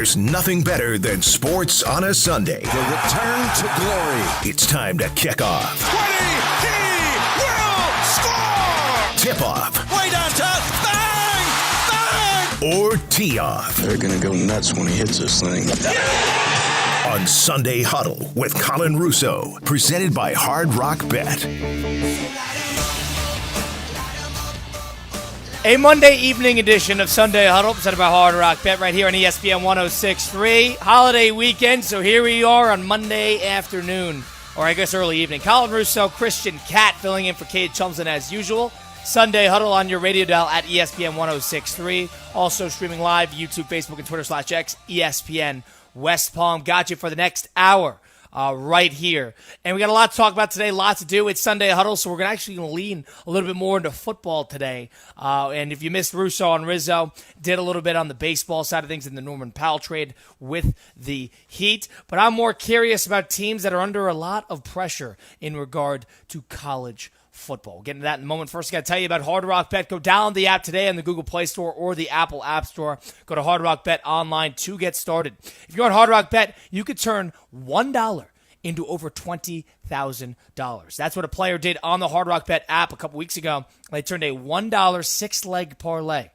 There's nothing better than sports on a Sunday. The return to glory. It's time to kick off. 20, he will score! Tip off. Way downtown, bang! Or tee off. They're going to go nuts when he hits this thing. On Sunday Huddle with Colin Russo. Presented by Hard Rock Bet. A Monday evening edition of Sunday Huddle, presented by Hard Rock Bet, right here on ESPN 106.3. Holiday weekend, so here we are on Monday afternoon, or I guess early evening. Colin Russo, Christian Cat filling in for Cade Chumsden as usual. Sunday Huddle on your radio dial at ESPN 106.3. Also streaming live, YouTube, Facebook, and Twitter/X, ESPN West Palm. Got you for the next hour. Right here. And we got a lot to talk about today, lots to do. It's Sunday Huddle, so we're going to lean a little bit more into football today. And if you missed Russo and Rizzo, did a little bit on the baseball side of things in the Norman Powell trade with the Heat. But I'm more curious about teams that are under a lot of pressure in regard to college football. We'll get into that in a moment. First, I got to tell you about Hard Rock Bet. Go download the app today on the Google Play Store or the Apple App Store. Go to Hard Rock Bet online to get started. If you're on Hard Rock Bet, you could turn $1 into over $20,000. That's what a player did on the Hard Rock Bet app a couple weeks ago. They turned a $1 six-leg parlay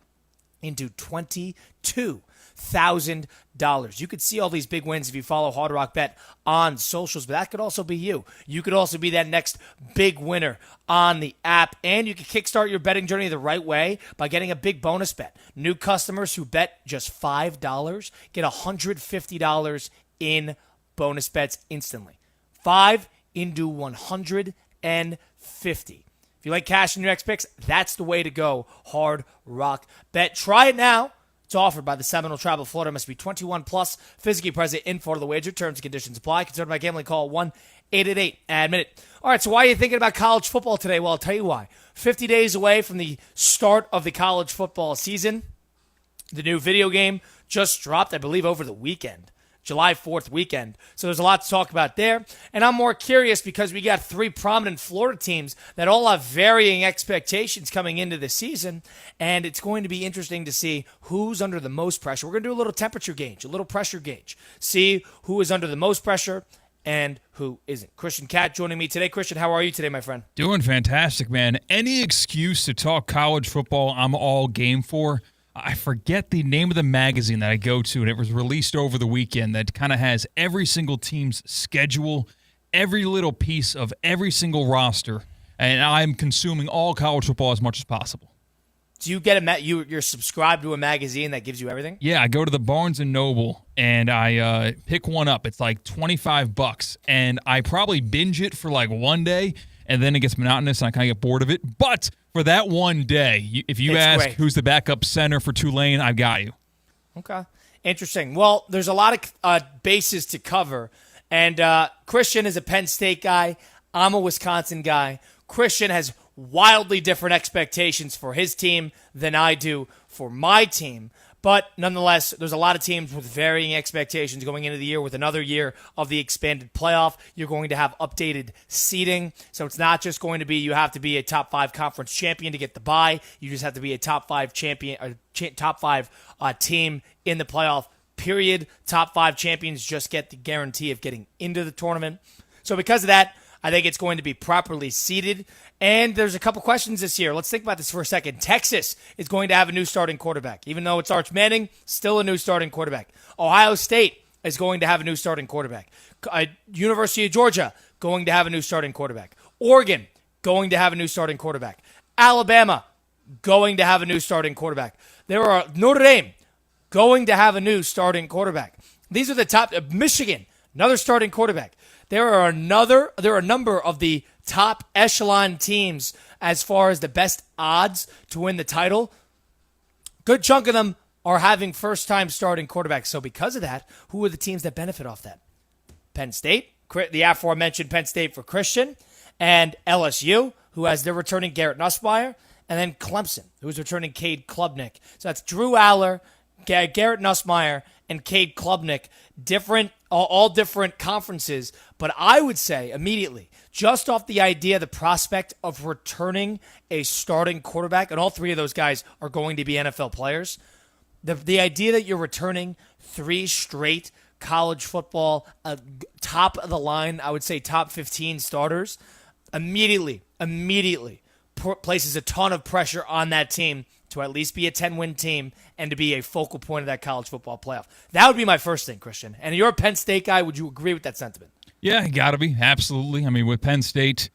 into $22,000. You could see all these big wins if you follow Hard Rock Bet on socials, but that could also be you. You could also be that next big winner on the app, and you can kickstart your betting journey the right way by getting a big bonus bet. New customers who bet just $5 get $150 in bonus bets instantly. 5 into 150. If you like cash in your next picks, that's the way to go. Hard Rock Bet. Try it now. It's offered by the Seminole Tribe of Florida. Must be 21 plus, physically present in Florida. The wager terms and conditions apply. Concerned by gambling, call 1-888-ADMIT-IT. All right, so why are you thinking about college football today? Well, I'll tell you why. 50 days away from the start of the college football season. The new video game just dropped, I believe, over the weekend. July 4th weekend. So there's a lot to talk about there. And I'm more curious because we got 3 prominent Florida teams that all have varying expectations coming into the season. And it's going to be interesting to see who's under the most pressure. We're going to do a little temperature gauge, a little pressure gauge. See who is under the most pressure and who isn't. Christian Cat joining me today. Christian, how are you today, my friend? Doing fantastic, man. Any excuse to talk college football, I'm all game for. I forget the name of the magazine that I go to, and it was released over the weekend that kind of has every single team's schedule, every little piece of every single roster, and I'm consuming all college football as much as possible. Do you get you're subscribed to a magazine that gives you everything? Yeah, I go to the Barnes & Noble, and I pick one up. It's like $25, and I probably binge it for like one day, and then it gets monotonous, and I kind of get bored of it. But for that one day, if you ask great. Who's the backup center for Tulane, I've got you. Okay. Interesting. Well, there's a lot of bases to cover. And Christian is a Penn State guy. I'm a Wisconsin guy. Christian has wildly different expectations for his team than I do for my team. But nonetheless, there's a lot of teams with varying expectations going into the year with another year of the expanded playoff. You're going to have updated seeding. So it's not just going to be you have to be a top 5 conference champion to get the bye. You just have to be a top 5 champion, top 5 team in the playoff, period. Top 5 champions just get the guarantee of getting into the tournament. So because of that, I think it's going to be properly seeded. And there's a couple questions this year. Let's think about this for a second. Texas is going to have a new starting quarterback. Even though it's Arch Manning, still a new starting quarterback. Ohio State is going to have a new starting quarterback. University of Georgia going to have a new starting quarterback. Oregon going to have a new starting quarterback. Alabama going to have a new starting quarterback. Notre Dame going to have a new starting quarterback. These are the top. Michigan, another starting quarterback. There are a number of the top echelon teams as far as the best odds to win the title. Good chunk of them are having first-time starting quarterbacks. So because of that, who are the teams that benefit off that? Penn State, the aforementioned Penn State for Christian, and LSU, who has their returning Garrett Nussmeier, and then Clemson, who's returning Cade Klubnik. So that's Drew Aller, Garrett Nussmeier, and Cade Klubnik, all different conferences. But I would say immediately, just off the idea, the prospect of returning a starting quarterback, and all 3 of those guys are going to be NFL players, the idea that you're returning 3 straight college football, top of the line, I would say top 15 starters, immediately places a ton of pressure on that team to at least be a 10-win team and to be a focal point of that college football playoff. That would be my first thing, Christian. And you're a Penn State guy. Would you agree with that sentiment? Yeah, got to be. Absolutely. I mean, with Penn State,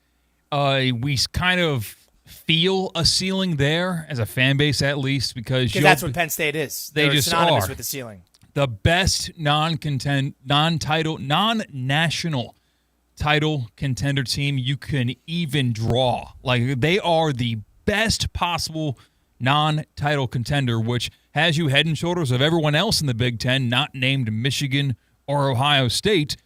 we kind of feel a ceiling there as a fan base, at least, because that's what Penn State is. They're just synonymous are with the ceiling. The best non-national title contender team you can even draw. Like, they are the best possible non-title contender, which has you head and shoulders of everyone else in the Big Ten, not named Michigan or Ohio State.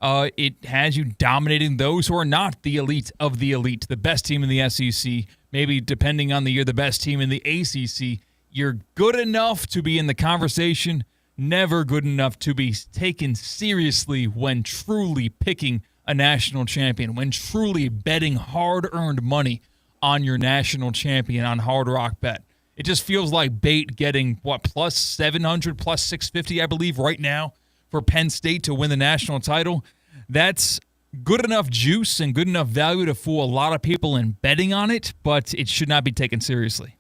It has you dominating those who are not the elite of the elite, the best team in the SEC, maybe depending on the year, the best team in the ACC. You're good enough to be in the conversation, never good enough to be taken seriously when truly picking a national champion, when truly betting hard-earned money on your national champion on Hard Rock Bet. It just feels like bait getting, plus 700, plus 650, I believe, right now for Penn State to win the national title. That's good enough juice and good enough value to fool a lot of people in betting on it, but it should not be taken seriously.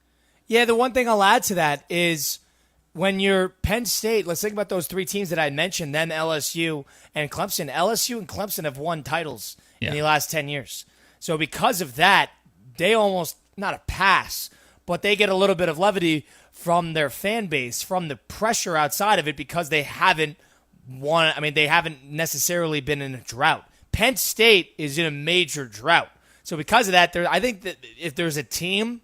Yeah, the one thing I'll add to that is when you're Penn State, let's think about those 3 teams that I mentioned, then LSU and Clemson. LSU and Clemson have won titles in the last 10 years. So because of that, they almost, not a pass, but they get a little bit of levity from their fan base, from the pressure outside of it, because they haven't won. I mean, they haven't necessarily been in a drought. Penn State is in a major drought. So because of that, I think that if there's a team,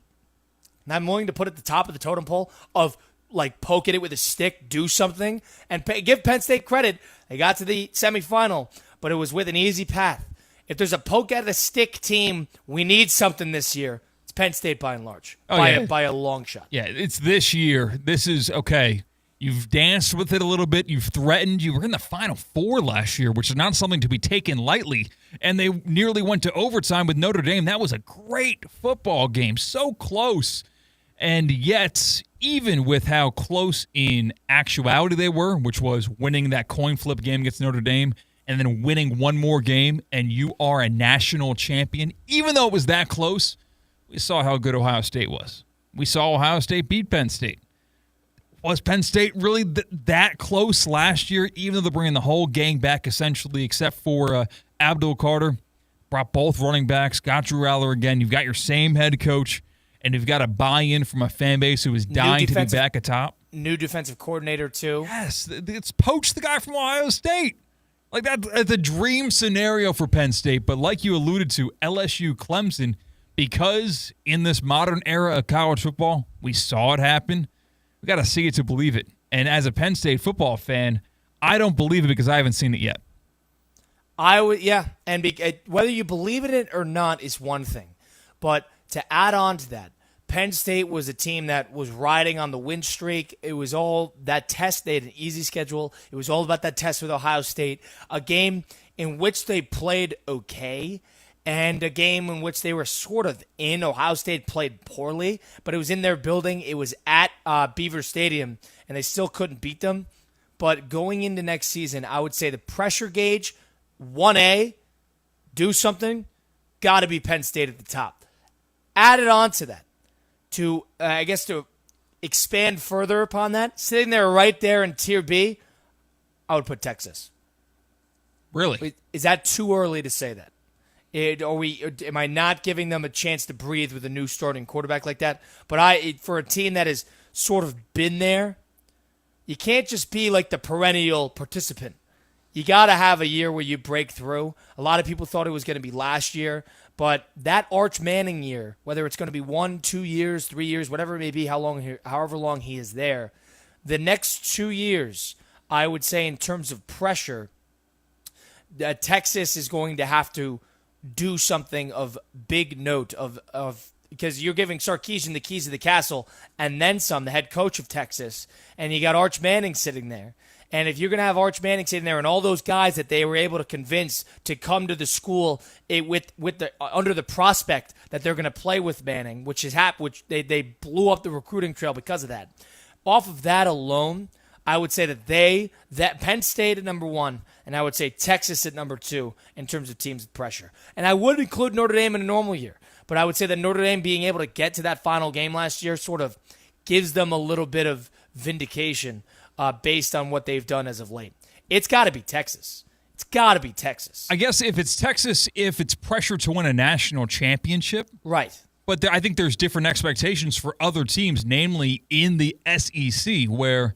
and I'm willing to put at the top of the totem pole of like poking it with a stick, do something, and give Penn State credit. They got to the semifinal, but it was with an easy path. If there's a poke at a stick team, we need something this year. It's Penn State by and large, by a long shot. Yeah, it's this year. This is, okay, you've danced with it a little bit. You've threatened. You were in the Final Four last year, which is not something to be taken lightly. And they nearly went to overtime with Notre Dame. That was a great football game. So close. And yet, even with how close in actuality they were, which was winning that coin flip game against Notre Dame, and then winning one more game, and you are a national champion, even though it was that close, we saw how good Ohio State was. We saw Ohio State beat Penn State. Was Penn State really that close last year, even though they're bringing the whole gang back essentially, except for Abdul Carter? Brought both running backs, got Drew Aller again. You've got your same head coach, and you've got a buy-in from a fan base who is dying to be back atop. New defensive coordinator, too. Yes, it's poach the guy from Ohio State. Like, that's a dream scenario for Penn State. But like you alluded to, LSU, Clemson, because in this modern era of college football, we saw it happen. We got to see it to believe it. And as a Penn State football fan, I don't believe it because I haven't seen it yet. And whether you believe in it or not is one thing. But to add on to that, Penn State was a team that was riding on the win streak. It was all that test. They had an easy schedule. It was all about that test with Ohio State, a game in which they played okay, and a game in which they were sort of in. Ohio State played poorly, but it was in their building. It was at Beaver Stadium, and they still couldn't beat them. But going into next season, I would say the pressure gauge, 1A, do something, got to be Penn State at the top. Added on to that, to expand further upon that, sitting there right there in Tier B, I would put Texas. Really? Is that too early to say that? Am I not giving them a chance to breathe with a new starting quarterback like that? But for a team that has sort of been there, you can't just be like the perennial participant. You got to have a year where you break through. A lot of people thought it was going to be last year, but that Arch Manning year, whether it's going to be 1, 2 years, 3 years, whatever it may be, however long he is there, the next 2 years, I would say in terms of pressure, Texas is going to have to do something of big note of because you're giving Sarkisian the keys of the castle and then some, the head coach of Texas, and you got Arch Manning sitting there. And if you're going to have Arch Manning sitting there and all those guys that they were able to convince to come to the school under the prospect that they're going to play with Manning, which they blew up the recruiting trail because of that. Off of that alone, I would say that Penn State at number 1, and I would say Texas at number 2 in terms of teams with pressure. And I would include Notre Dame in a normal year, but I would say that Notre Dame being able to get to that final game last year sort of gives them a little bit of vindication based on what they've done as of late. It's got to be Texas. It's got to be Texas. I guess if it's Texas, if it's pressure to win a national championship. Right. But I think there's different expectations for other teams, namely in the SEC, where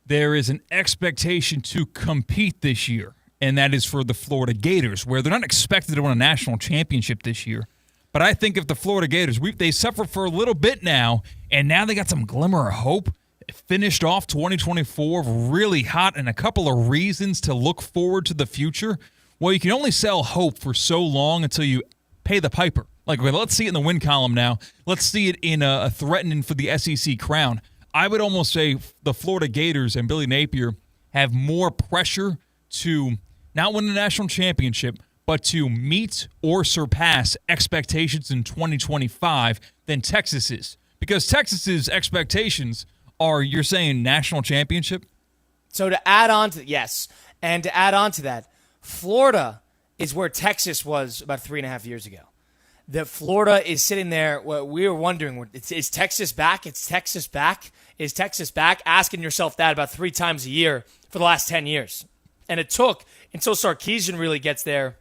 there is an expectation to compete this year, and that is for the Florida Gators, where they're not expected to win a national championship this year. But I think if the Florida Gators, they suffered for a little bit now, and now they got some glimmer of hope, finished off 2024 really hot, and a couple of reasons to look forward to the future. Well, you can only sell hope for so long until you pay the piper. Like, let's see it in the win column now. Let's see it in a threatening for the SEC crown. I would almost say the Florida Gators and Billy Napier have more pressure to not win the national championship, but to meet or surpass expectations in 2025 than Texas is. Because Texas's expectations are, you're saying, national championship? So to add on to that, Florida is where Texas was about 3.5 years ago. That Florida is sitting there. We were wondering, is Texas back? Is Texas back? Is Texas back? Asking yourself that about 3 times a year for the last 10 years. And it took until Sarkisian really gets there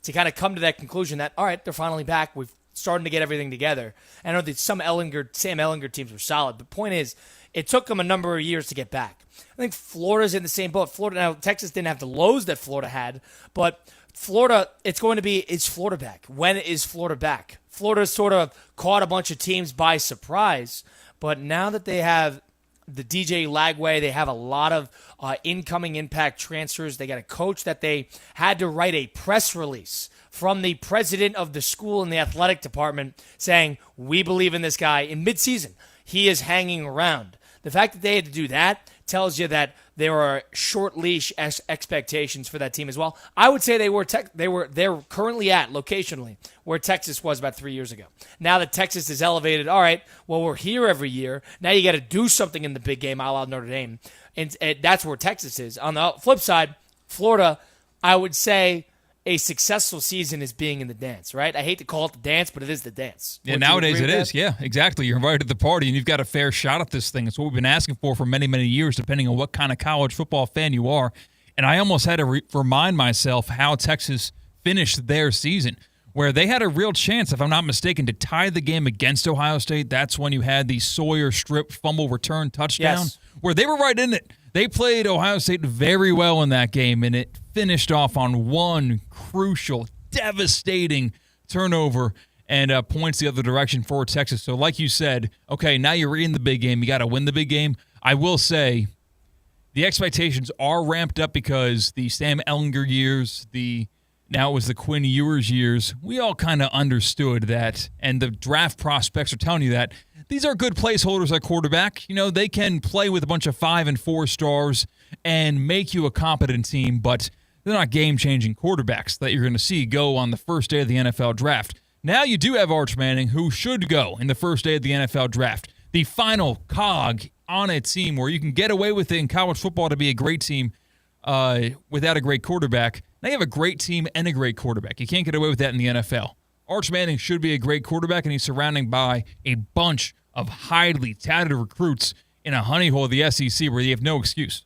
to kind of come to that conclusion that, all right, they're finally back. We've starting to get everything together. I know that Sam Ehlinger teams were solid, but point is, it took them a number of years to get back. I think Florida's in the same boat. Texas didn't have the lows that Florida had, but Florida, it's going to be, is Florida back? When is Florida back? Florida sort of caught a bunch of teams by surprise, but now that they have the DJ Lagway, they have a lot of incoming impact transfers. They got a coach that they had to write a press release from the president of the school and the athletic department saying, we believe in this guy in midseason. He is hanging around. The fact that they had to do that tells you that there are short leash expectations for that team as well. I would say they're currently at locationally where Texas was about 3 years ago. Now that Texas is elevated, all right, well, we're here every year. Now you got to do something in the big game, a la Notre Dame. And that's where Texas is. On the flip side, Florida, I would say a successful season is being in the dance, right? I hate to call it the dance, but it is the dance. Yeah, nowadays it is. Yeah, exactly. You're invited to the party, and you've got a fair shot at this thing. It's what we've been asking for many, many years, depending on what kind of college football fan you are. And I almost had to remind myself how Texas finished their season, where they had a real chance, if I'm not mistaken, to tie the game against Ohio State. That's when you had the Sawyer strip fumble return touchdown, where they were right in it. They played Ohio State very well in that game, and it finished off on one crucial, devastating turnover and points the other direction for Texas. So like you said, okay, now you're in the big game. You got to win the big game. I will say the expectations are ramped up because the Sam Ehlinger years, now it was the Quinn Ewers years, we all kind of understood that, and the draft prospects are telling you that. These are good placeholders at quarterback. You know, they can play with a bunch of 5 and 4 stars and make you a competent team, but they're not game-changing quarterbacks that you're going to see go on the first day of the NFL draft. Now you do have Arch Manning, who should go in the first day of the NFL draft. The final cog on a team where you can get away with it in college football to be a great team without a great quarterback. Now you have a great team and a great quarterback. You can't get away with that in the NFL. Arch Manning should be a great quarterback, and he's surrounded by a bunch of highly touted recruits in a honey hole of the SEC where you have no excuse.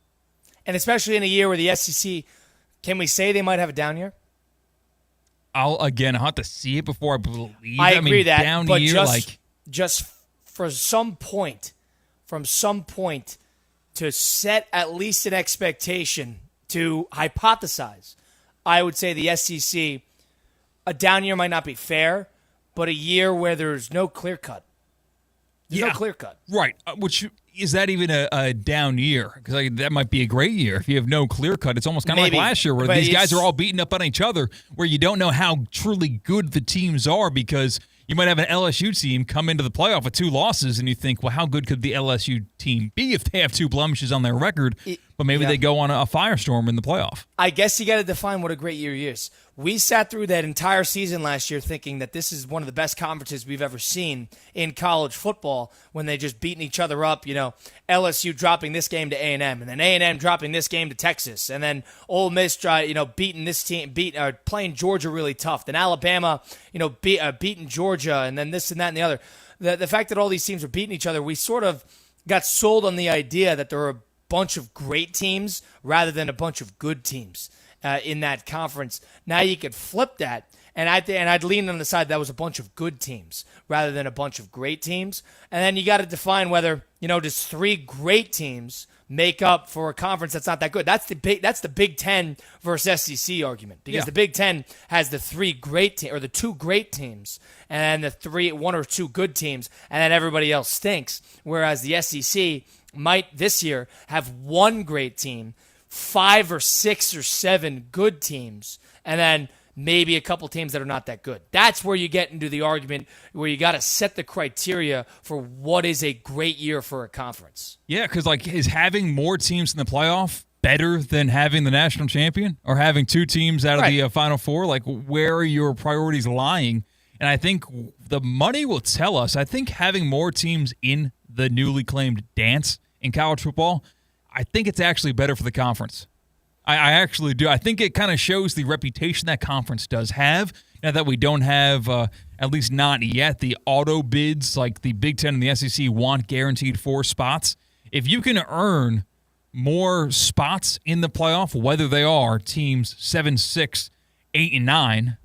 And especially in a year where the SEC, can we say they might have a down year? I'll have to see it before I believe. I agree that, down but year, just from some point to set at least an expectation to hypothesize, I would say the SEC, a down year might not be fair, but a year where there's no clear cut. There's no clear cut. Right. Which, is that even a down year? Because that might be a great year. If you have no clear cut, it's almost kind of like last year where these guys are all beating up on each other, where you don't know how truly good the teams are, because you might have an LSU team come into the playoff with 2 losses, and you think, well, how good could the LSU team be if they have 2 blemishes on their record? but maybe they go on a firestorm in the playoff. I guess you got to define what a great year is. We sat through that entire season last year thinking that this is one of the best conferences we've ever seen in college football when they just beating each other up. LSU dropping this game to A&M, and then A&M dropping this game to Texas, and then Ole Miss beating this team, playing Georgia really tough. Then Alabama, beating Georgia, and then this and that and the other. The fact that all these teams were beating each other, we sort of got sold on the idea that there were a bunch of great teams rather than a bunch of good teams in that conference. Now you could flip that, and I'd lean on the side that was a bunch of good teams rather than a bunch of great teams. And then you got to define whether does 3 great teams make up for a conference that's not that good. That's the Big Ten versus SEC argument, because the Big Ten has the 3 great or the 2 great teams, and the 1 or 2 good teams, and then everybody else stinks. Whereas the SEC might this year have 1 great team, 5 or 6 or 7 good teams, and then maybe a couple teams that are not that good. That's where you get into the argument where you got to set the criteria for what is a great year for a conference. Yeah, because is having more teams in the playoff better than having the national champion or having 2 teams out of the Final Four? Where are your priorities lying? And I think the money will tell us. I think having more teams in the newly claimed dance in college football, I think it's actually better for the conference. I actually do. I think it kind of shows the reputation that conference does have. Now that we don't have, at least not yet, the auto bids like the Big Ten and the SEC want guaranteed 4 spots. If you can earn more spots in the playoff, whether they are teams 7, 6, 8, and 9,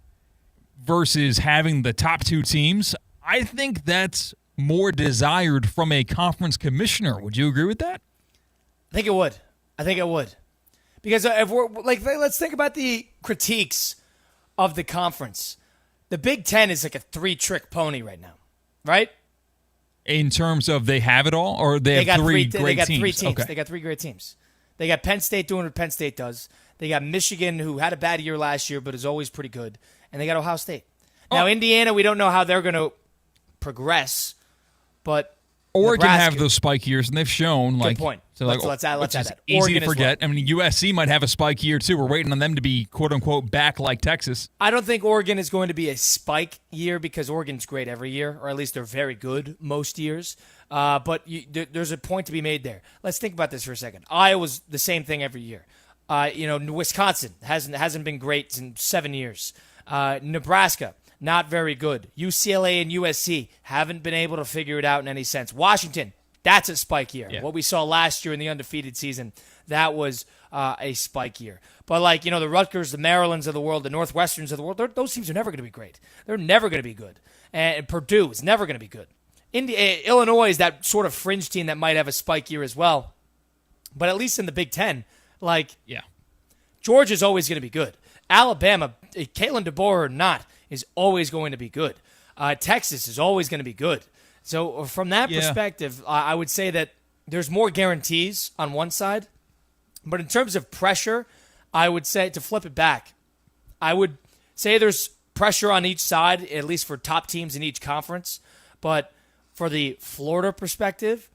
versus having the top 2 teams, I think that's more desired from a conference commissioner. Would you agree with that? I think it would. Because if we're let's think about the critiques of the conference. The Big Ten is like a 3-trick pony right now, right? In terms of they have it all, or they have 3 great teams? They got 3 teams. Okay. They got 3 great teams. They got Penn State doing what Penn State does. They got Michigan, who had a bad year last year but is always pretty good. And they got Ohio State. Now, Indiana, we don't know how they're going to progress, but Oregon Nebraska, have those spike years, and they've shown good point. So let's add that. Easy Oregon to forget. I mean, USC might have a spike year too. We're waiting on them to be quote unquote back like Texas. I don't think Oregon is going to be a spike year because Oregon's great every year, or at least they're very good most years. But there's a point to be made there. Let's think about this for a second. Iowa's the same thing every year. Wisconsin hasn't been great in 7 years. Nebraska, not very good. UCLA and USC haven't been able to figure it out in any sense. Washington, that's a spike year. Yeah. What we saw last year in the undefeated season, that was a spike year. But the Rutgers, the Marylands of the world, the Northwesterns of the world, those teams are never going to be great. They're never going to be good. And Purdue is never going to be good. Illinois is that sort of fringe team that might have a spike year as well. But at least in the Big Ten, Georgia's always going to be good. Alabama, Kalen DeBoer or not, is always going to be good. Texas is always going to be good. So from that perspective, I would say that there's more guarantees on one side. But in terms of pressure, I would say, to flip it back, I would say there's pressure on each side, at least for top teams in each conference. But for the Florida perspective,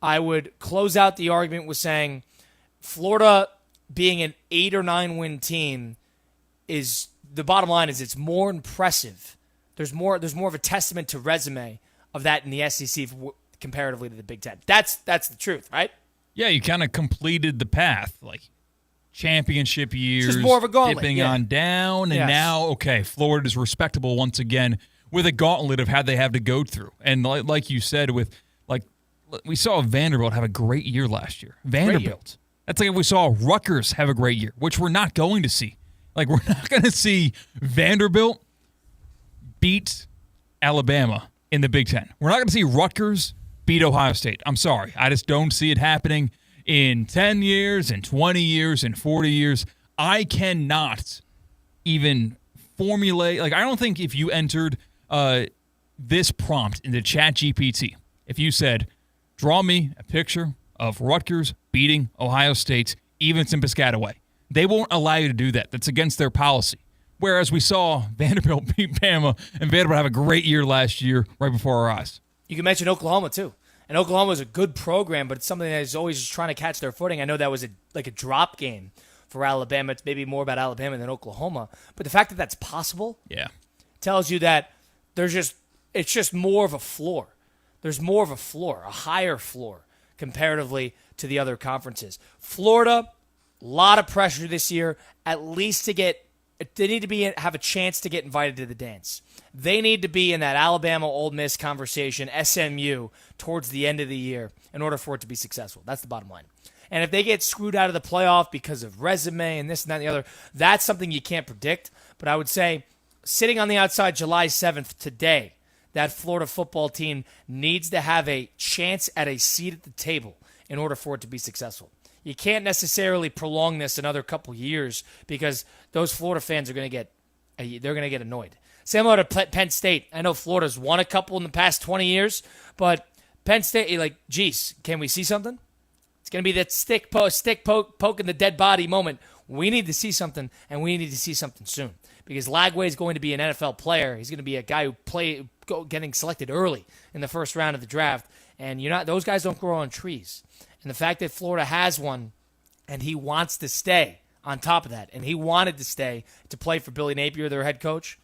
I would close out the argument with saying Florida being an 8 or 9 win team is, the bottom line is, it's more impressive. There's more of a testament to resume of that in the SEC comparatively to the Big Ten. That's the truth, right? Yeah, you kind of completed the path, championship years, just more of a gauntlet, dipping on down, and now, Florida's respectable once again with a gauntlet of how they have to go through. And like you said, we saw Vanderbilt have a great year last year. Vanderbilt. That's like if we saw Rutgers have a great year, which we're not going to see. We're not going to see Vanderbilt beat Alabama in the Big Ten. We're not going to see Rutgers beat Ohio State. I'm sorry. I just don't see it happening in 10 years, in 20 years, in 40 years. I cannot even formulate. I don't think if you entered this prompt into ChatGPT, if you said, draw me a picture of Rutgers beating Ohio State, even in Piscataway, they won't allow you to do that. That's against their policy. Whereas we saw Vanderbilt beat Bama, and Vanderbilt have a great year last year right before our eyes. You can mention Oklahoma, too. And Oklahoma is a good program, but it's something that is always just trying to catch their footing. I know that was a drop game for Alabama. It's maybe more about Alabama than Oklahoma. But the fact that that's possible tells you that it's just more of a floor. There's more of a floor, a higher floor comparatively to the other conferences. Florida, a lot of pressure this year, at least they need to have a chance to get invited to the dance. They need to be in that Alabama Ole Miss conversation, SMU, towards the end of the year in order for it to be successful. That's the bottom line. And if they get screwed out of the playoff because of resume and this and that and the other, that's something you can't predict. But I would say, sitting on the outside July 7th today, that Florida football team needs to have a chance at a seat at the table in order for it to be successful. You can't necessarily prolong this another couple years because those Florida fans are going to get annoyed. Similar to Penn State. I know Florida's won a couple in the past 20 years, but Penn State, geez, can we see something? It's going to be that stick poke in the dead body moment. We need to see something, and we need to see something soon because Lagway is going to be an NFL player. He's going to be a guy who getting selected early in the first round of the draft, and those guys don't grow on trees. And the fact that Florida has one, and he wants to stay on top of that, and he wanted to stay to play for Billy Napier, their head coach,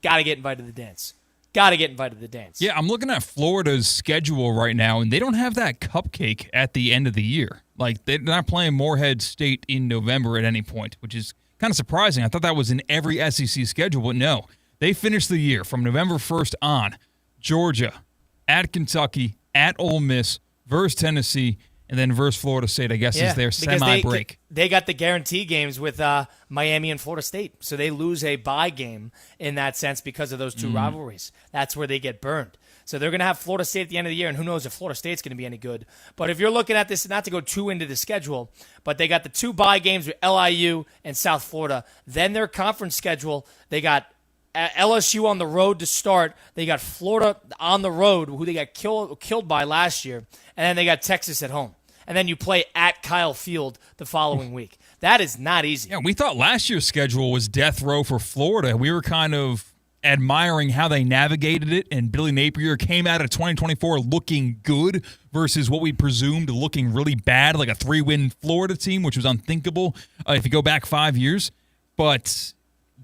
got to get invited to the dance. Got to get invited to the dance. Yeah, I'm looking at Florida's schedule right now, and they don't have that cupcake at the end of the year. They're not playing Morehead State in November at any point, which is kind of surprising. I thought that was in every SEC schedule, but no. They finished the year from November 1st on, Georgia, at Kentucky, at Ole Miss, versus Tennessee, and then versus Florida State, I guess, is their semi-break. They got the guarantee games with Miami and Florida State, so they lose a bye game in that sense because of those two rivalries. That's where they get burned. So they're going to have Florida State at the end of the year, and who knows if Florida State's going to be any good. But if you're looking at this, not to go too into the schedule, but they got the two bye games with LIU and South Florida. Then their conference schedule, they got LSU on the road to start. They got Florida on the road, who they got killed by last year. And then they got Texas at home. And then you play at Kyle Field the following week. That is not easy. Yeah, we thought last year's schedule was death row for Florida. We were kind of admiring how they navigated it, and Billy Napier came out of 2024 looking good versus what we presumed looking really bad, like a 3-win Florida team, which was unthinkable if you go back 5 years. But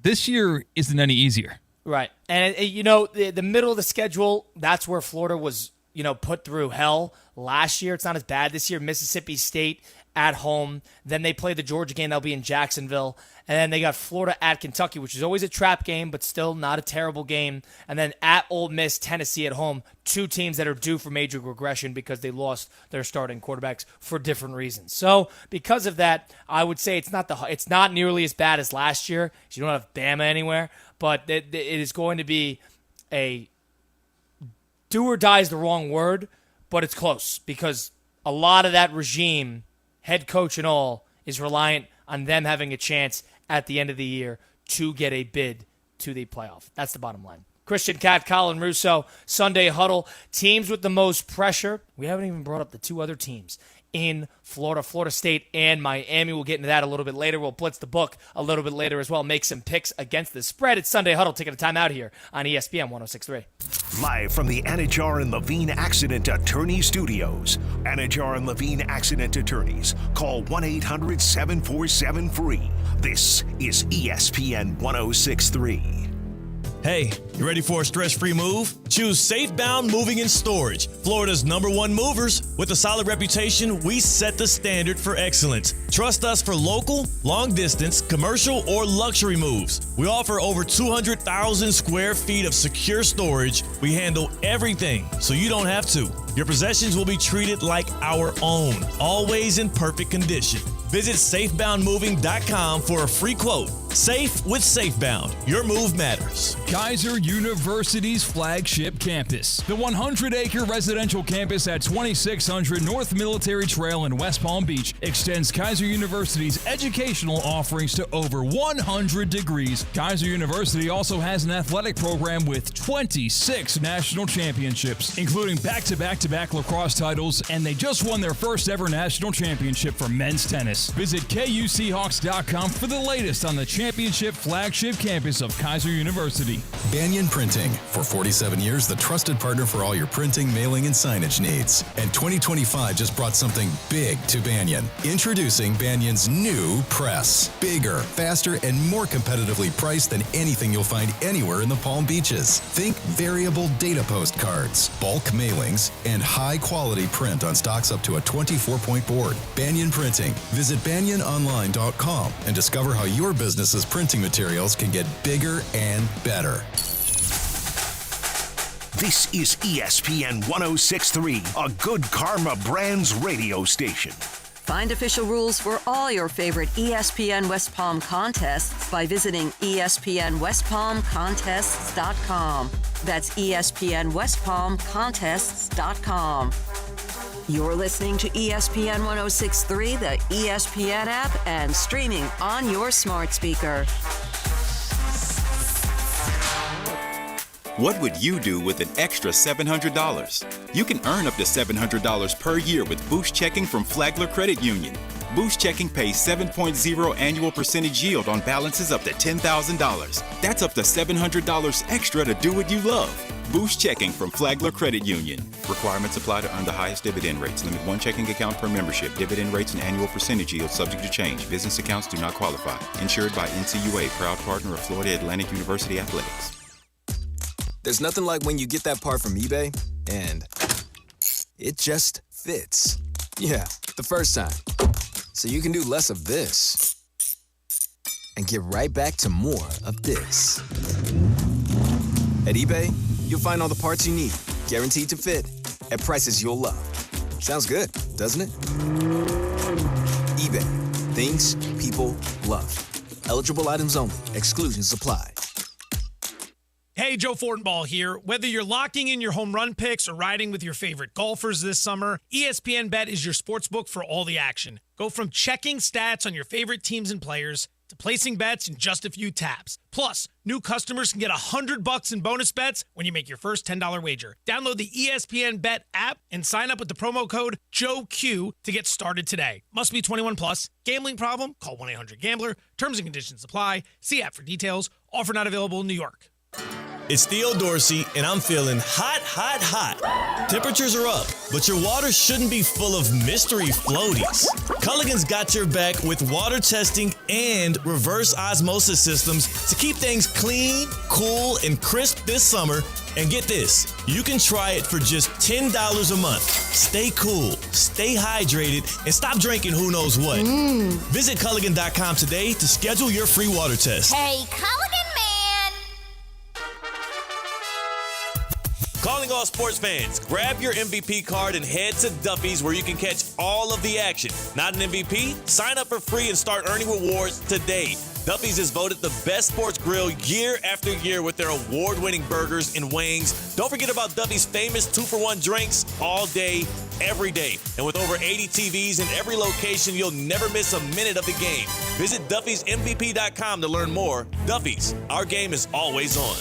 this year isn't any easier. Right. And, the middle of the schedule, that's where Florida was, put through hell last year. It's not as bad this year. Mississippi State at home. Then they play the Georgia game. They'll be in Jacksonville. And then they got Florida at Kentucky, which is always a trap game, but still not a terrible game. And then at Ole Miss, Tennessee at home. Two teams that are due for major regression because they lost their starting quarterbacks for different reasons. So because of that, I would say it's not nearly as bad as last year. You don't have Bama anywhere, but it is going to be a do or die is the wrong word, but it's close because a lot of that regime, head coach and all, is reliant on them having a chance at the end of the year to get a bid to the playoff. That's the bottom line. Christian Cat, Colin Russo, Sunday Huddle. Teams with the most pressure. We haven't even brought up the two other teams in Florida, Florida State and Miami. We'll get into that a little bit later. We'll blitz the book a little bit later as well. Make some picks against the spread. It's Sunday Huddle. Taking a time out here on ESPN 106.3. Live from the Anajar and Levine Accident Attorney Studios. Anajar and Levine Accident Attorneys. Call 1-800-747-FREE. This is ESPN 106.3. Hey, you ready for a stress-free move? Choose Safebound Moving and Storage, Florida's #1 movers. With a solid reputation, we set the standard for excellence. Trust us for local, long-distance, commercial, or luxury moves. We offer over 200,000 square feet of secure storage. We handle everything, so you don't have to. Your possessions will be treated like our own, always in perfect condition. Visit SafeboundMoving.com for a free quote. Safe with Safebound. Your move matters. Kaiser University's flagship campus. The 100-acre residential campus at 2600 North Military Trail in West Palm Beach extends Kaiser University's educational offerings to over 100 degrees. Kaiser University also has an athletic program with 26 national championships, including back-to-back back-to-back lacrosse titles, and they just won their first ever national championship for men's tennis. Visit KUCHawks.com for the latest on the championship flagship campus of Kaiser University. Banyan Printing. For 47 years, the trusted partner for all your printing, mailing, and signage needs. And 2025 just brought something big to Banyan. Introducing Banyan's new press. Bigger, faster, and more competitively priced than anything you'll find anywhere in the Palm Beaches. Think variable data postcards, bulk mailings, and high-quality print on stocks up to a 24-point board. Banyan Printing. Visit banyanonline.com and discover how your business's printing materials can get bigger and better. This is ESPN 1063, a Good Karma Brands radio station. Find official rules for all your favorite ESPN West Palm contests by visiting ESPNWestPalmContests.com. That's ESPNWestPalmContests.com. You're listening to ESPN 1063, the ESPN app, and streaming on your smart speaker. What would you do with an extra $700? You can earn up to $700 per year with Boost Checking from Flagler Credit Union. Boost Checking pays 7.0 annual percentage yield on balances up to $10,000. That's up to $700 extra to do what you love. Boost Checking from Flagler Credit Union. Requirements apply to earn the highest dividend rates. Limit one checking account per membership. Dividend rates and annual percentage yield subject to change. Business accounts do not qualify. Insured by NCUA, proud partner of Florida Atlantic University Athletics. There's nothing like when you get that part from eBay and it just fits. Yeah, the first time. So you can do less of this and get right back to more of this. At eBay, you'll find all the parts you need, guaranteed to fit, at prices you'll love. Sounds good, doesn't it? eBay. Things people love. Eligible items only. Exclusions apply. Hey, Joe Fortenbaugh here. Whether you're locking in your home run picks or riding with your favorite golfers this summer, ESPN Bet is your sportsbook for all the action. Go from checking stats on your favorite teams and players to placing bets in just a few taps. Plus, new customers can get $100 in bonus bets when you make your first $10 wager. Download the ESPN Bet app and sign up with the promo code JOEQ to get started today. Must be 21 plus. Gambling problem? Call 1-800-GAMBLER. Terms and conditions apply. See app for details. Offer not available in New York. It's Theo Dorsey, and I'm feeling hot, hot, hot. Temperatures are up, but your water shouldn't be full of mystery floaties. Culligan's got your back with water testing and reverse osmosis systems to keep things clean, cool, and crisp this summer. And get this, you can try it for just $10 a month. Stay cool, stay hydrated, and stop drinking who knows what. Visit Culligan.com today to schedule your free water test. Hey, Culligan man! Calling all sports fans, grab your MVP card and head to Duffy's where you can catch all of the action. Not an MVP? Sign up for free and start earning rewards today. Duffy's is voted the best sports grill year after year with their award-winning burgers and wings. Don't forget about Duffy's famous 2-for-1 drinks all day, every day. And with over 80 TVs in every location, you'll never miss a minute of the game. Visit Duffy'sMVP.com to learn more. Duffy's, our game is always on.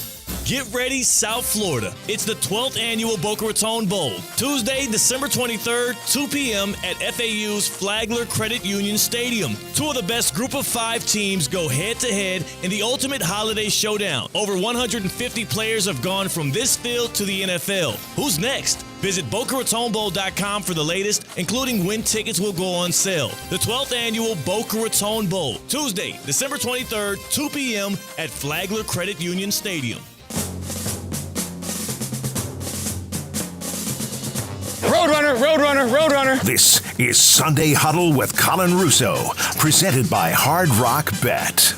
Get ready, South Florida. It's the 12th annual Boca Raton Bowl. Tuesday, December 23rd, 2 p.m. at FAU's Flagler Credit Union Stadium. Two of the best group of 5 teams go head-to-head in the ultimate holiday showdown. Over 150 players have gone from this field to the NFL. Who's next? Visit BocaRatonBowl.com for the latest, including when tickets will go on sale. The 12th annual Boca Raton Bowl. Tuesday, December 23rd, 2 p.m. at Flagler Credit Union Stadium. Roadrunner. This is Sunday Huddle with Colin Russo, presented by Hard Rock Bet.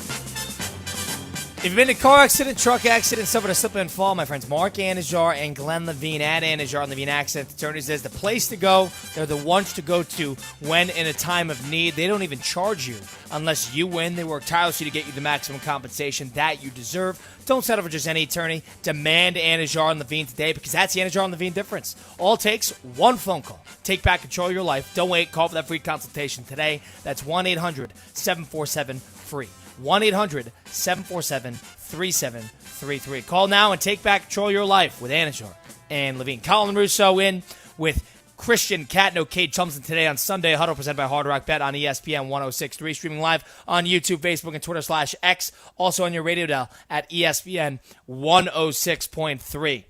If you've been in a car accident, truck accident, suffered a slip and fall, my friends Mark Anajar and Glenn Levine at Anajar and Levine Accident Attorneys is the place to go. They're the ones to go to when in a time of need. They don't even charge you unless you win. They work tirelessly to get you the maximum compensation that you deserve. Don't settle for just any attorney. Demand Anajar and Levine today, because that's the Anajar and Levine difference. All it takes, one phone call. Take back control of your life. Don't wait. Call for that free consultation today. That's 1-800-747-FREE. 1-800-747-3733. Call now and take back control of your life with Anajar and Levine. Colin Russo in with Christian Cat, no Kate Chumson today on Sunday. Huddle presented by Hard Rock Bet on ESPN 106.3. Streaming live on YouTube, Facebook, and Twitter /X. Also on your radio dial at ESPN 106.3.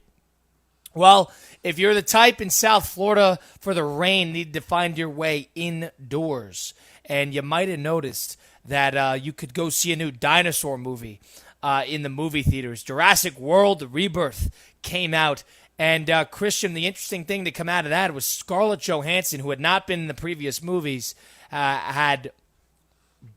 Well, if you're the type in South Florida for the rain, need to find your way indoors. And you might have noticed that you could go see a new dinosaur movie in the movie theaters. Jurassic World: The Rebirth came out. And Christian, the interesting thing to come out of that was Scarlett Johansson, who had not been in the previous movies, had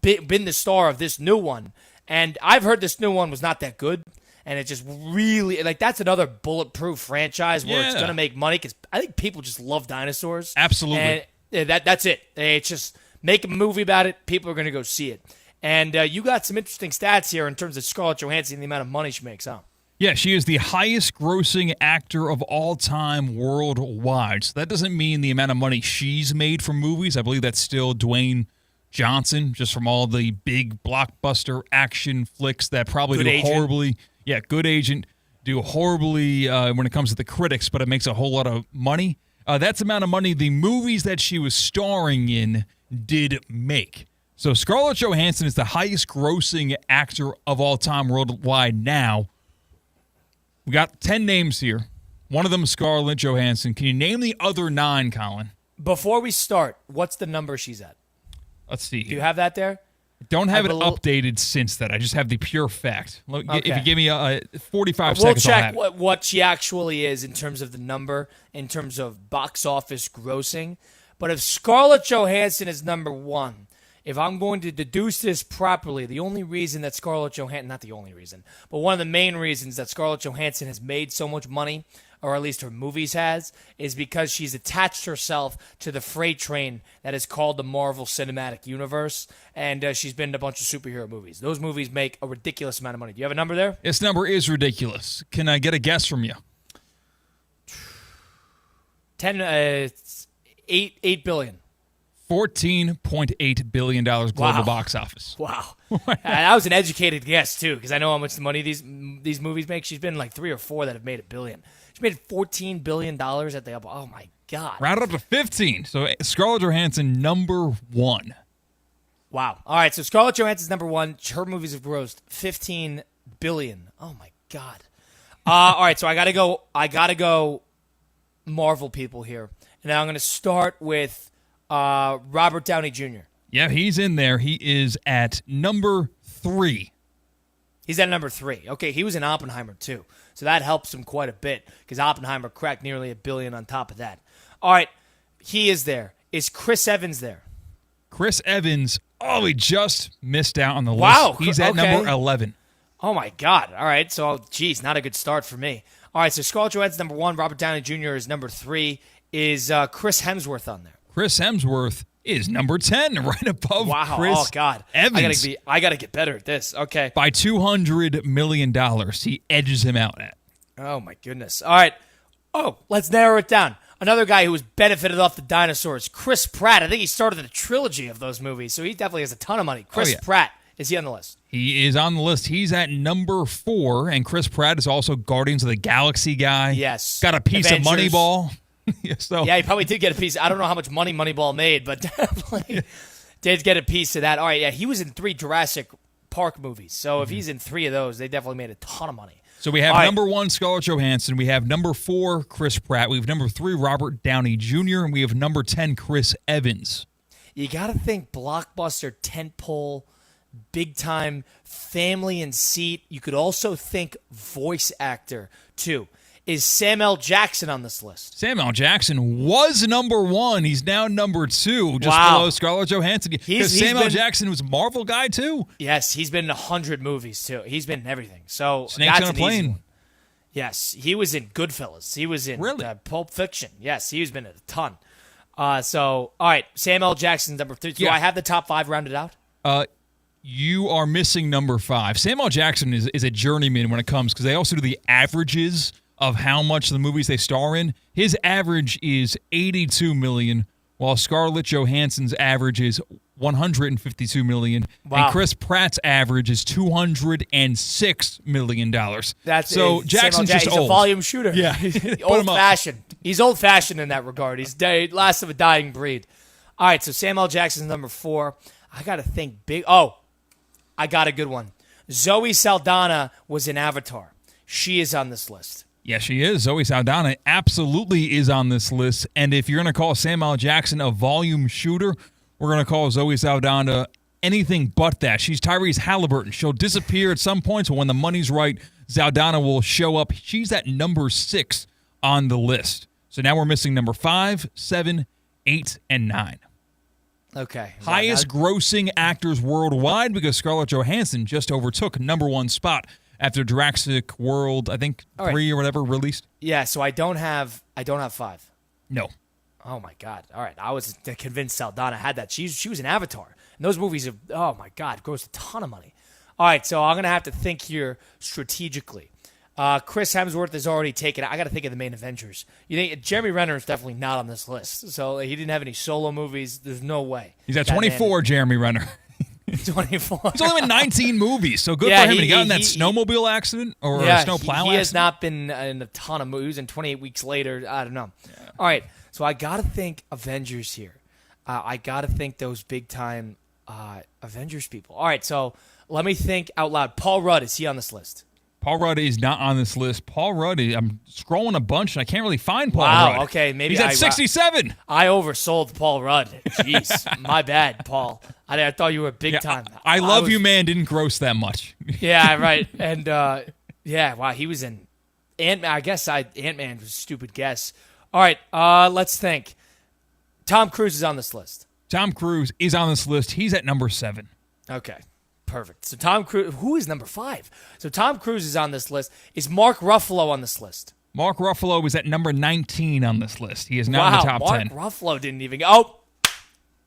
been the star of this new one. And I've heard this new one was not that good. And it just really, that's another bulletproof franchise where it's going to make money because I think people just love dinosaurs. Absolutely. And that's it. It's just make a movie about it. People are going to go see it. And you got some interesting stats here in terms of Scarlett Johansson and the amount of money she makes, huh? Yeah, she is the highest-grossing actor of all time worldwide. So that doesn't mean the amount of money she's made from movies. I believe that's still Dwayne Johnson, just from all the big blockbuster action flicks that probably do horribly. Yeah, Good Agent do horribly when it comes to the critics, but it makes a whole lot of money. That's the amount of money the movies that she was starring in did make. So Scarlett Johansson is the highest-grossing actor of all time worldwide now. We got 10 names here. One of them is Scarlett Johansson. Can you name the other 9, Colin? Before we start, what's the number she's at? Let's see. Do you have that there? Don't have it updated since that. I just have the pure fact. Okay. If you give me 45 we'll seconds, check what she actually is in terms of the number, in terms of box office grossing. But if Scarlett Johansson is number 1, if I'm going to deduce this properly, the only reason that Scarlett Johansson, not the only reason, but one of the main reasons that Scarlett Johansson has made so much money, or at least her movies has, is because she's attached herself to the freight train that is called the Marvel Cinematic Universe, and she's been in a bunch of superhero movies. Those movies make a ridiculous amount of money. Do you have a number there? This number is ridiculous. Can I get a guess from you? 8 billion. $14.8 billion global box office. Wow. That was an educated guess, too, because I know how much money these movies make. She's been like 3 or 4 that have made $1 billion. She made $14 billion at the up. Oh, my God. Rounded up to 15. So Scarlett Johansson, number 1. Wow. All right, so Scarlett Johansson's number 1. Her movies have grossed $15 billion. Oh, my God. All right, so I got to go Marvel people here. And now I'm going to start with Robert Downey Jr. Yeah, he's in there. He is at number 3. He's at number 3. Okay, he was in Oppenheimer, too. So that helps him quite a bit because Oppenheimer cracked nearly $1 billion on top of that. All right, he is there. Is Chris Evans there? Chris Evans, he just missed out on the wow, list. He's at number 11. Oh, my God. All right, so, geez, not a good start for me. All right, so Scarlett Johansson's number 1. Robert Downey Jr. is number 3. Is Chris Hemsworth on there? Chris Hemsworth is number 10, right above Chris Oh, God. Evans. I gotta get better at this. Okay. By $200 million, he edges him out at. Oh, my goodness. All right. Oh, let's narrow it down. Another guy who was benefited off the dinosaurs, Chris Pratt. I think he started a trilogy of those movies, so he definitely has a ton of money. Chris Pratt. Is he on the list? He is on the list. He's at number 4, and Chris Pratt is also Guardians of the Galaxy guy. Yes. Got a piece of Moneyball. Yeah, he probably did get a piece. I don't know how much money Moneyball made, but definitely did get a piece of that. All right, yeah, he was in 3 Jurassic Park movies. So if he's in 3 of those, they definitely made a ton of money. So we have number 1, Scarlett Johansson. We have number 4, Chris Pratt. We have number 3, Robert Downey Jr. And we have number 10, Chris Evans. You got to think blockbuster, tentpole, big-time, family and seat. You could also think voice actor, too. Is Sam L. Jackson on this list? Sam L. Jackson was number 1. He's now number 2, just below Scarlett Johansson. Because Sam L. Jackson was a Marvel guy, too. Yes, he's been in 100 movies, too. He's been in everything. So Snakes that's on a Plane. Yes, he was in Goodfellas. He was in Pulp Fiction. Yes, he's been in a ton. All right, Sam L. Jackson's number 3. Do I have the top 5 rounded out? You are missing number 5. Sam L. Jackson is a journeyman when it comes, because they also do the averages of how much the movies they star in. His average is $82 million, while Scarlett Johansson's average is $152 million, and Chris Pratt's average is $206 million. That's so Jackson's just he's old. A volume shooter. Yeah, old fashioned. He's old-fashioned in that regard. He's last of a dying breed. All right, so Samuel Jackson's number 4. I got to think big. Oh, I got a good one. Zoe Saldana was in Avatar. She is on this list. Yeah, she is. Zoe Saldana absolutely is on this list. And if you're going to call Samuel Jackson a volume shooter, we're going to call Zoe Saldana anything but that. She's Tyrese Halliburton. She'll disappear at some points, but when the money's right, Saldana will show up. She's at number 6 on the list. So now we're missing number 5, 7, 8, and 9. Okay. Highest grossing actors worldwide because Scarlett Johansson just overtook number 1 spot after Jurassic World, I think 3 or whatever released. Yeah, so I don't have 5. No. Oh my God! All right, I was convinced Saldana had that. She was an Avatar, and those movies have, oh my God, grossed a ton of money. All right, so I'm gonna have to think here strategically. Chris Hemsworth is already taken. I got to think of the main Avengers. You think Jeremy Renner is definitely not on this list. So he didn't have any solo movies. There's no way. He's at 24, Jeremy Renner. 24. He's only in 19 movies, so good for him. He got in that snowmobile accident or a snowplow accident. He has not been in a ton of movies. And 28 Weeks Later, I don't know. Yeah. All right, so I got to think Avengers here. I got to think those big-time Avengers people. All right, so let me think out loud. Paul Rudd, is he on this list? Paul Rudd is not on this list. Paul Rudd, I'm scrolling a bunch, and I can't really find Paul Rudd. Wow, okay. Maybe he's at 67. I oversold Paul Rudd. Jeez, my bad, Paul. I thought you were big time. I Love You Man didn't gross that much. Yeah, right. And, wow, he was in Ant-Man. I guess Ant-Man was a stupid guess. All right, let's think. Tom Cruise is on this list. Tom Cruise is on this list. He's at number 7. Okay. Perfect. So Tom Cruise, who is number 5? So Tom Cruise is on this list. Is Mark Ruffalo on this list? Mark Ruffalo is at number 19 on this list. He is not in the top 10. Mark Ruffalo didn't even go. Oh,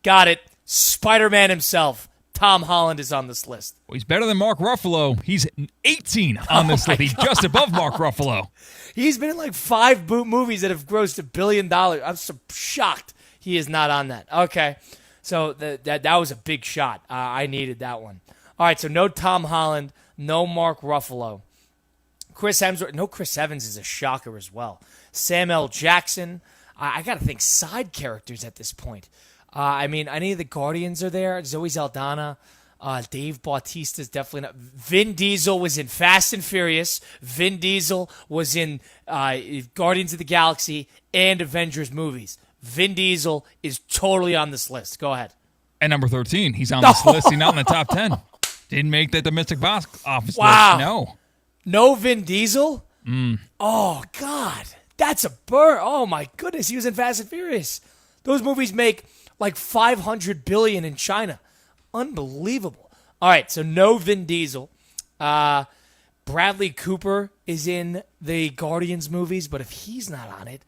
got it. Spider-Man himself. Tom Holland is on this list. Well, he's better than Mark Ruffalo. He's 18 on this list. He's just above Mark Ruffalo. He's been in like 5 movies that have grossed $1 billion. I'm so shocked he is not on that. Okay. So that was a big shot. I needed that one. All right, so no Tom Holland, no Mark Ruffalo. Chris Hemsworth, no Chris Evans is a shocker as well. Sam L. Jackson, I got to think side characters at this point. Any of the Guardians are there. Zoe Saldana, Dave Bautista's definitely not. Vin Diesel was in Fast and Furious. Vin Diesel was in Guardians of the Galaxy and Avengers movies. Vin Diesel is totally on this list. Go ahead. And number 13, he's on this list. He's not in the top 10. Didn't make that domestic box office list. No Vin Diesel? Oh, God. That's a burn. Oh, my goodness. He was in Fast and Furious. Those movies make like $500 billion in China. Unbelievable. All right, so no Vin Diesel. Bradley Cooper is in the Guardians movies, but if he's not on it,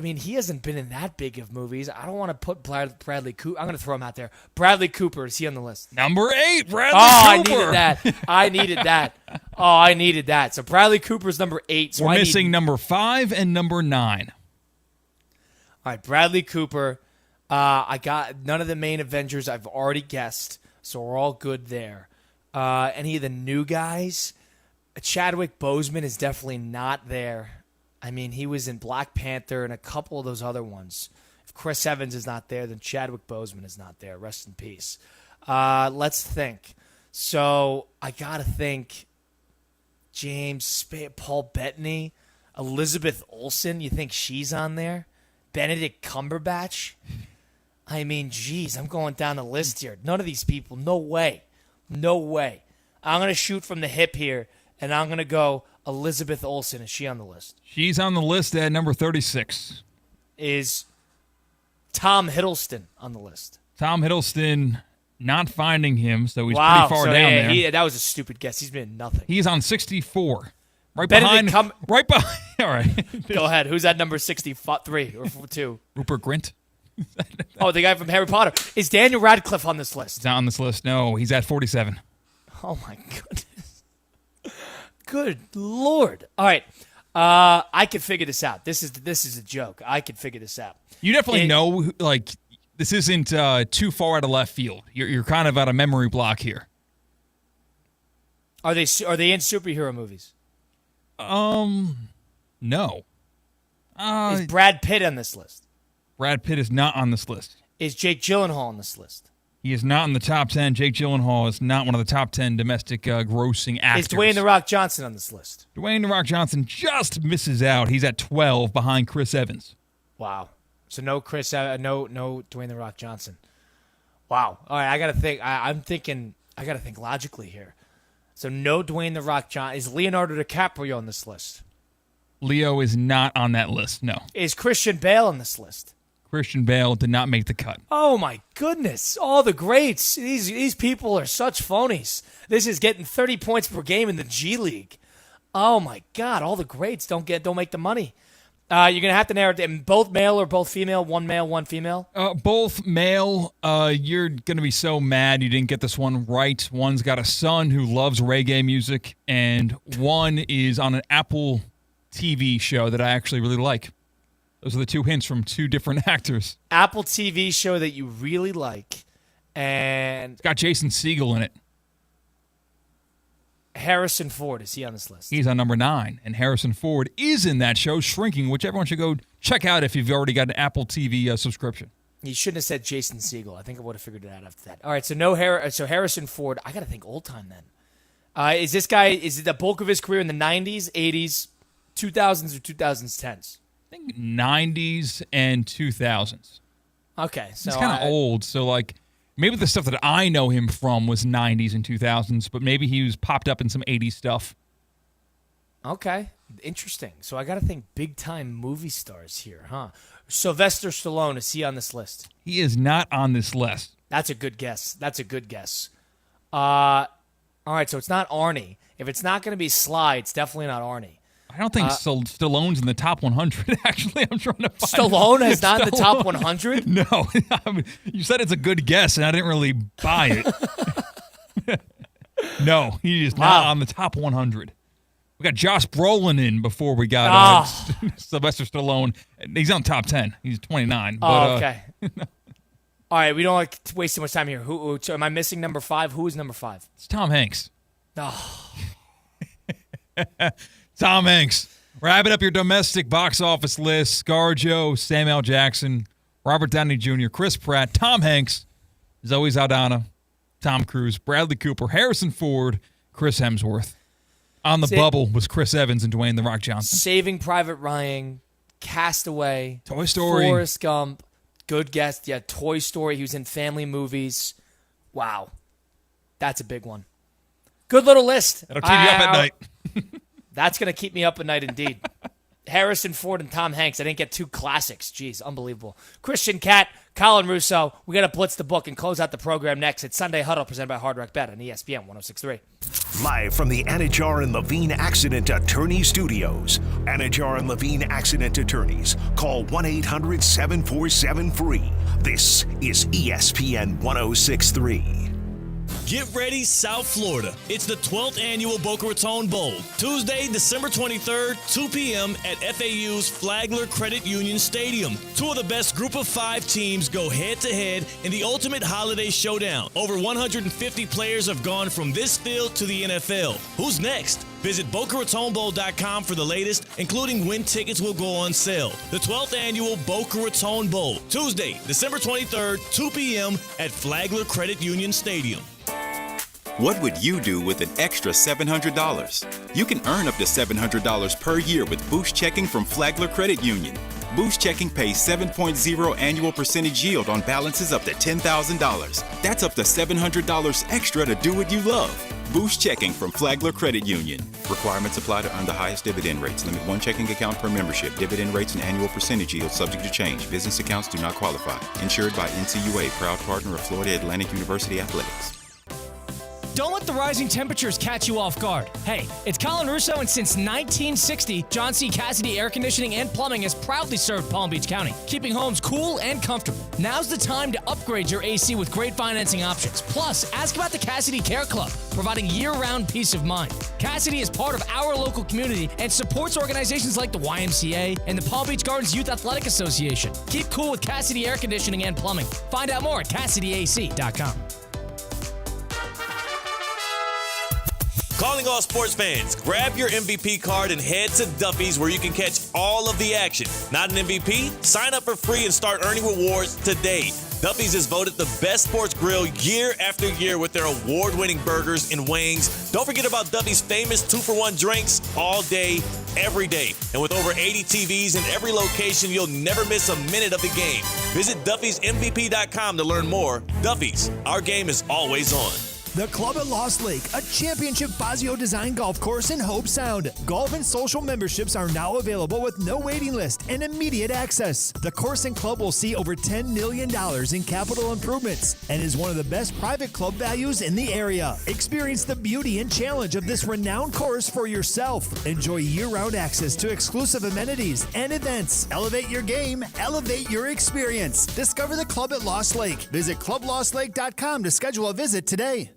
he hasn't been in that big of movies. I don't want to put Bradley Cooper. I'm going to throw him out there. Bradley Cooper, is he on the list? Number 8, Bradley Cooper. I needed that. So Bradley Cooper's number 8. So we're missing number 5 and number 9. All right, Bradley Cooper. I got none of the main Avengers. I've already guessed, so we're all good there. Any of the new guys? Chadwick Boseman is definitely not there. He was in Black Panther and a couple of those other ones. If Chris Evans is not there, then Chadwick Boseman is not there. Rest in peace. Let's think. So I got to think Paul Bettany, Elizabeth Olsen. You think she's on there? Benedict Cumberbatch? Geez, I'm going down the list here. None of these people. No way. No way. I'm going to shoot from the hip here, and I'm going to go Elizabeth Olsen. Is she on the list? She's on the list at number 36. Is Tom Hiddleston on the list? Tom Hiddleston, not finding him, so he's pretty far down there. That was a stupid guess. He's been in nothing. He's on 64. Right behind. All right. Go ahead. Who's at number 63 or 2? Rupert Grint. Oh, the guy from Harry Potter. Is Daniel Radcliffe on this list? He's not on this list. No, he's at 47. Oh, my goodness. Good Lord. All right. I can figure this out. This is a joke. I can figure this out. You definitely know, this isn't too far out of left field. You're kind of at a memory block here. Are they in superhero movies? No. Is Brad Pitt on this list? Brad Pitt is not on this list. Is Jake Gyllenhaal on this list? He is not in the top 10. Jake Gyllenhaal is not one of the top 10 domestic grossing actors. Is Dwayne The Rock Johnson on this list? Dwayne The Rock Johnson just misses out. He's at 12 behind Chris Evans. Wow. So no Dwayne The Rock Johnson. Wow. All right, I got to think. I got to think logically here. So no Dwayne The Rock Johnson. Is Leonardo DiCaprio on this list? Leo is not on that list, no. Is Christian Bale on this list? Christian Bale did not make the cut. Oh, my goodness. All the greats. These people are such phonies. This is getting 30 points per game in the G League. Oh, my God. All the greats don't make the money. You're going to have to narrow it down. Both male or both female? One male, one female? Both male. You're going to be so mad you didn't get this one right. One's got a son who loves reggae music, and one is on an Apple TV show that I actually really like. Those are the two hints from two different actors. Apple TV show that you really like, and... It's got Jason Segel in it. Harrison Ford, is he on this list? He's on number 9, and Harrison Ford is in that show, Shrinking, which everyone should go check out if you've already got an Apple TV subscription. You shouldn't have said Jason Segel. I think I would have figured it out after that. All right, so Harrison Ford, I got to think old time then. Is this guy, is it the bulk of his career in the 90s, 80s, 2000s, or 2010s? I think 90s and 2000s. Okay. So he's kind of old, so like maybe the stuff that I know him from was 90s and 2000s, but maybe he was popped up in some 80s stuff. Okay. Interesting. So I got to think big-time movie stars here, huh? Sylvester Stallone, is he on this list? He is not on this list. That's a good guess. All right, so it's not Arnie. If it's not going to be Sly, it's definitely not Arnie. I don't think Stallone's in the top 100, actually. I'm trying to find Stallone is not in the top 100? No. I mean, you said it's a good guess, and I didn't really buy it. No, he is not on the top 100. We got Josh Brolin in before we got Sylvester Stallone. He's on top 10. He's 29. But, okay. All right, we don't like to waste too much time here. So am I missing number 5? Who is number 5? It's Tom Hanks. Oh. Tom Hanks. Wrapping up your domestic box office list. ScarJo, Samuel L. Jackson, Robert Downey Jr., Chris Pratt, Tom Hanks, Zoe Saldana, Tom Cruise, Bradley Cooper, Harrison Ford, Chris Hemsworth. On the bubble was Chris Evans and Dwayne The Rock Johnson. Saving Private Ryan, Castaway, Toy Story, Forrest Gump. Good guess. Yeah, Toy Story. He was in family movies. Wow. That's a big one. Good little list. That'll keep you up at night. That's going to keep me up at night indeed. Harrison Ford and Tom Hanks. I didn't get 2 classics. Jeez, unbelievable. Christian Cat, Colin Russo. We got to blitz the book and close out the program next. It's Sunday Huddle presented by Hard Rock Bet on ESPN 106.3. Live from the Anajar and Levine Accident Attorney Studios. Anajar and Levine Accident Attorneys. Call 1-800-747-FREE. This is ESPN 106.3. Get ready, South Florida. It's the 12th annual Boca Raton Bowl. Tuesday, December 23rd, 2 p.m. at FAU's Flagler Credit Union Stadium. 2 of the best group of 5 teams go head-to-head in the ultimate holiday showdown. Over 150 players have gone from this field to the NFL. Who's next? Visit BocaRatonBowl.com for the latest, including when tickets will go on sale. The 12th annual Boca Raton Bowl. Tuesday, December 23rd, 2 p.m. at Flagler Credit Union Stadium. What would you do with an extra $700? You can earn up to $700 per year with Boost Checking from Flagler Credit Union. Boost Checking pays 7.0 annual percentage yield on balances up to $10,000. That's up to $700 extra to do what you love. Boost Checking from Flagler Credit Union. Requirements apply to earn the highest dividend rates. Limit 1 checking account per membership. Dividend rates and annual percentage yield subject to change. Business accounts do not qualify. Insured by NCUA, proud partner of Florida Atlantic University Athletics. Don't let the rising temperatures catch you off guard. Hey, it's Colin Russo, and since 1960, John C. Cassidy Air Conditioning and Plumbing has proudly served Palm Beach County, keeping homes cool and comfortable. Now's the time to upgrade your AC with great financing options. Plus, ask about the Cassidy Care Club, providing year-round peace of mind. Cassidy is part of our local community and supports organizations like the YMCA and the Palm Beach Gardens Youth Athletic Association. Keep cool with Cassidy Air Conditioning and Plumbing. Find out more at CassidyAC.com. Calling all sports fans, grab your MVP card and head to Duffy's where you can catch all of the action. Not an MVP? Sign up for free and start earning rewards today. Duffy's is voted the best sports grill year after year with their award-winning burgers and wings. Don't forget about Duffy's famous 2-for-1 drinks all day, every day. And with over 80 TVs in every location, you'll never miss a minute of the game. Visit Duffy'sMVP.com to learn more. Duffy's, our game is always on. The Club at Lost Lake, a championship Fazio design golf course in Hope Sound. Golf and social memberships are now available with no waiting list and immediate access. The course and club will see over $10 million in capital improvements and is one of the best private club values in the area. Experience the beauty and challenge of this renowned course for yourself. Enjoy year-round access to exclusive amenities and events. Elevate your game, elevate your experience. Discover the Club at Lost Lake. Visit clublostlake.com to schedule a visit today.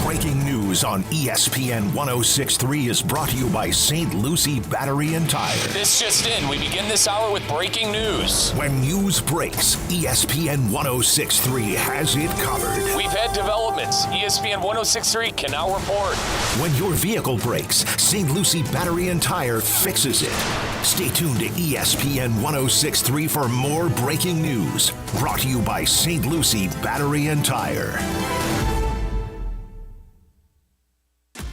Breaking news on ESPN 106.3 is brought to you by St. Lucie Battery and Tire. This just in, we begin this hour with breaking news. When news breaks, ESPN 106.3 has it covered. We've had developments. ESPN 106.3 can now report. When your vehicle breaks, St. Lucie Battery and Tire fixes it. Stay tuned to ESPN 106.3 for more breaking news. Brought to you by St. Lucie Battery and Tire.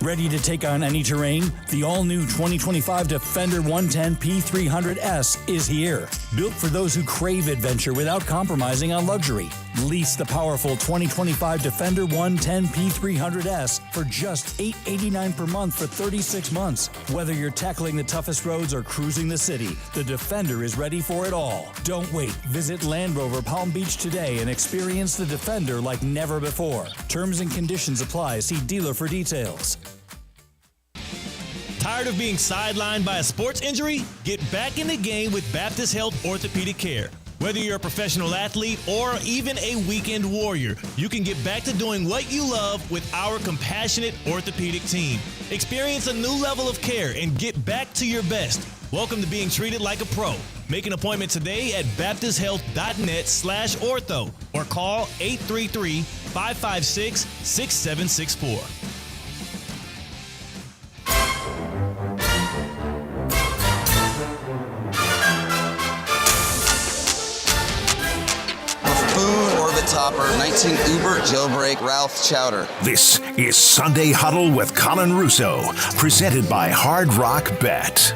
Ready to take on any terrain? The all-new 2025 Defender 110 P300S is here. Built for those who crave adventure without compromising on luxury. Lease the powerful 2025 Defender 110 P300S for just $889 per month for 36 months. Whether you're tackling the toughest roads or cruising the city, the Defender is ready for it all. Don't wait. Visit Land Rover Palm Beach today and experience the Defender like never before. Terms and conditions apply. See dealer for details. Tired of being sidelined by a sports injury? Get back in the game with Baptist Health Orthopedic Care. Whether you're a professional athlete or even a weekend warrior, you can get back to doing what you love with our compassionate orthopedic team. Experience a new level of care and get back to your best. Welcome to being treated like a pro. Make an appointment today at baptisthealth.net/ortho or call 833-556-6764. Topper, 19 Uber, Jailbreak, Ralph Chowder. This is Sunday Huddle with Colin Russo, presented by Hard Rock Bet.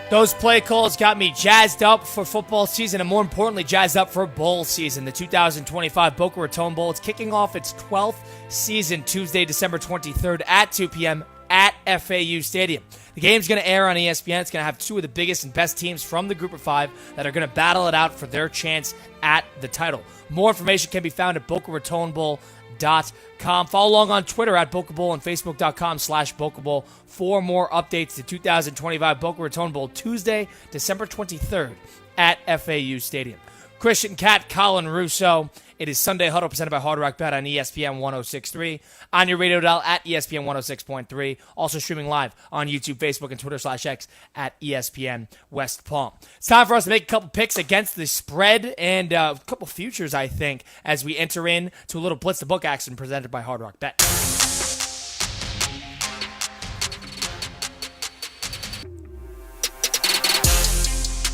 Those play calls got me jazzed up for football season and more importantly, jazzed up for bowl season. The 2025 Boca Raton Bowl is kicking off its 12th season Tuesday, December 23rd at 2 p.m. at FAU Stadium. The game's going to air on ESPN. It's going to have two of the biggest and best teams from the Group of Five that are going to battle it out for their chance at the title. More information can be found at BocaRatonBowl.com. Follow along on Twitter at Boca Bowl and Facebook.com/Boca Bowl for more updates. The 2025 Boca Raton Bowl, Tuesday, December 23rd at FAU Stadium. Christian Cat, Colin Russo. It is Sunday Huddle presented by Hard Rock Bet on ESPN 106.3. On your radio dial at ESPN 106.3. Also streaming live on YouTube, Facebook, and Twitter/X at ESPN West Palm. It's time for us to make a couple picks against the spread and a couple futures, I think, as we enter in to a little Blitz the Book action presented by Hard Rock Bet.